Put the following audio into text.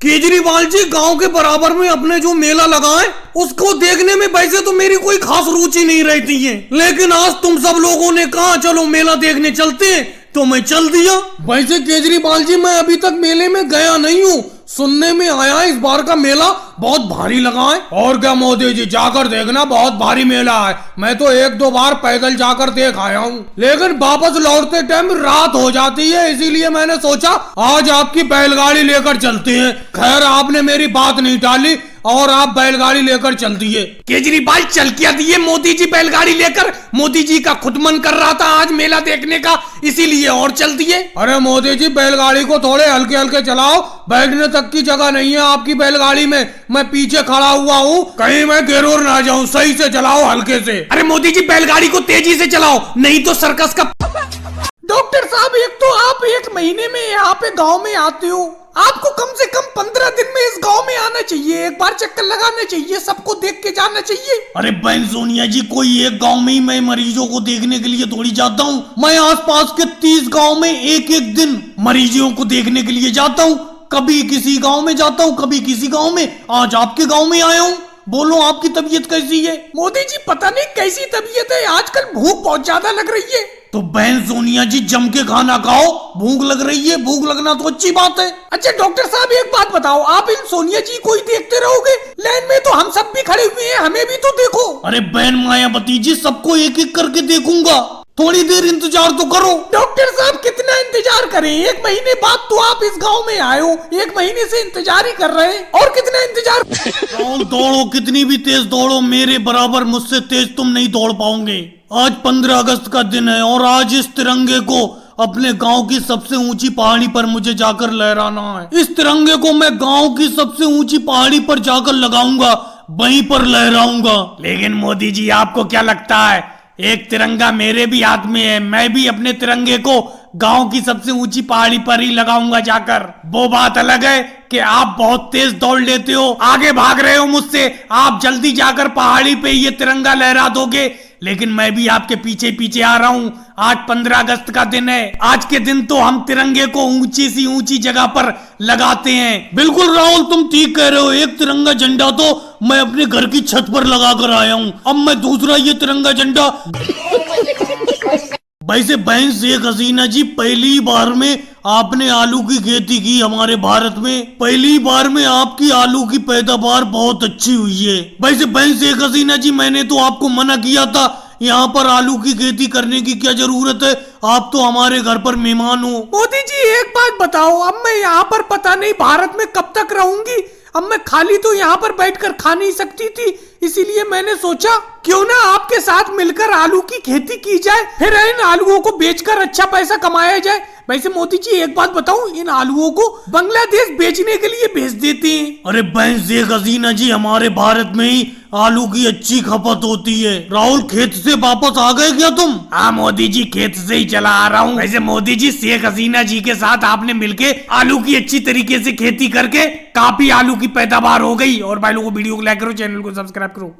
केजरीवाल जी गांव के बराबर में अपने जो मेला लगा है उसको देखने में वैसे तो मेरी कोई खास रुचि नहीं रहती है, लेकिन आज तुम सब लोगों ने कहा चलो मेला देखने चलते हैं तो मैं चल दिया। वैसे केजरीवाल जी मैं अभी तक मेले में गया नहीं हूँ, सुनने में आया इस बार का मेला बहुत भारी लगा है। और क्या मोदी जी जाकर देखना, बहुत भारी मेला है। मैं तो एक दो बार पैदल जाकर देख आया हूँ, लेकिन वापस लौटते टाइम रात हो जाती है, इसीलिए मैंने सोचा आज आपकी बैलगाड़ी लेकर चलते हैं। खैर आपने मेरी बात नहीं टाली और आप बैलगाड़ी लेकर चल दिए। केजरीवाल चल क्या दिए मोदी जी बैलगाड़ी लेकर, मोदी जी का खुद मन कर रहा था आज मेला देखने का, इसीलिए और चल दिए। अरे मोदी जी बैलगाड़ी को थोड़े हल्के हल्के चलाओ, बैठने तक की जगह नहीं है आपकी बैलगाड़ी में, मैं पीछे खड़ा हुआ हूँ, कहीं मैं गिरोर ना जाऊँ, सही से चलाओ हल्के से। अरे मोदी जी बैलगाड़ी को तेजी से चलाओ नहीं तो सर्कस का। डॉक्टर साहब एक तो आप एक महीने में यहाँ पे गांव में आते हो, आपको कम से कम 15 दिन में इस गांव में आना चाहिए, एक बार चक्कर लगाना चाहिए, सबको देख के जाना चाहिए। अरे बहन सोनिया जी कोई एक गांव में ही मैं मरीजों को देखने के लिए थोड़ी जाता हूँ, मैं आसपास के 30 गांव में एक एक दिन मरीजों को देखने के लिए जाता हूँ। कभी किसी गांव में जाता हूँ, कभी किसी गांव में, आज आपके गांव में आया हूँ। बोलो आपकी तबीयत कैसी है? मोदी जी पता नहीं कैसी तबीयत है, आजकल भूख बहुत ज्यादा लग रही है। तो बहन सोनिया जी जम के खाना खाओ, भूख लग रही है, भूख लगना तो अच्छी बात है। अच्छा डॉक्टर साहब एक बात बताओ, आप इन सोनिया जी को ही देखते रहोगे? लाइन में तो हम सब भी खड़े हुए हैं, हमें भी तो देखो। अरे बहन मायावती जी सबको एक एक करके देखूंगा, थोड़ी देर इंतजार तो करो। डॉक्टर साहब कितना इंतजार करें, एक महीने बाद तो आप इस गांव में आए हो, एक महीने से इंतजार ही कर रहे हैं, और कितना इंतजार। दौड़ो कितनी भी तेज दौड़ो, मेरे बराबर मुझसे तेज तुम नहीं दौड़ पाओगे। आज 15 अगस्त का दिन है और आज इस तिरंगे को अपने गांव की सबसे ऊंची पहाड़ी पर मुझे जाकर लहराना है। इस तिरंगे को मैं गांव की सबसे ऊंची पहाड़ी पर जाकर लगाऊंगा, वहीं पर लहराऊंगा। लेकिन मोदी जी आपको क्या लगता है एक तिरंगा मेरे भी हाथ में है, मैं भी अपने तिरंगे को गांव की सबसे ऊंची पहाड़ी पर ही लगाऊंगा जाकर। वो बात अलग है कि आप बहुत तेज दौड़ लेते हो, आगे भाग रहे हो मुझसे, आप जल्दी जाकर पहाड़ी पे ये तिरंगा लहरा दोगे, लेकिन मैं भी आपके पीछे पीछे आ रहा हूँ। आज 15 अगस्त का दिन है, आज के दिन तो हम तिरंगे को ऊंची सी ऊंची जगह पर लगाते हैं। बिल्कुल राहुल तुम ठीक कह रहे हो, एक तिरंगा झंडा तो मैं अपने घर की छत पर लगा कर आया हूँ, अब मैं दूसरा ये तिरंगा झंडा। वैसे बहन शेख हसीना जी पहली बार में आपने आलू की खेती की हमारे भारत में, पहली बार में आपकी आलू की पैदावार बहुत अच्छी हुई है। वैसे बहन शेख हसीना जी मैंने तो आपको मना किया था यहाँ पर आलू की खेती करने की क्या जरूरत है, आप तो हमारे घर पर मेहमान हो। मोदी जी एक बात बताओ, अब मैं यहाँ पर पता नहीं भारत में कब तक रहूंगी, अब मैं खाली तो यहाँ पर बैठकर खा नहीं सकती थी, इसीलिए मैंने सोचा क्यों ना आपके साथ मिलकर आलू की खेती की जाए, फिर इन आलूओं को बेचकर अच्छा पैसा कमाया जाए। वैसे मोदी जी एक बात बताऊं, इन आलूओं को बांग्लादेश बेचने के लिए भेज देते हैं। अरे बहन शेख हसीना जी हमारे भारत में ही आलू की अच्छी खपत होती है। राहुल खेत से वापस आ गए क्या तुम? हाँ मोदी जी खेत से ही चला आ रहा हूँ। वैसे मोदी जी शेख हसीना जी के साथ आपने मिलके आलू की अच्छी तरीके से खेती करके काफी आलू की पैदावार हो गई। और भाई लोगों वीडियो को लाइक करो, चैनल को सब्सक्राइब करो।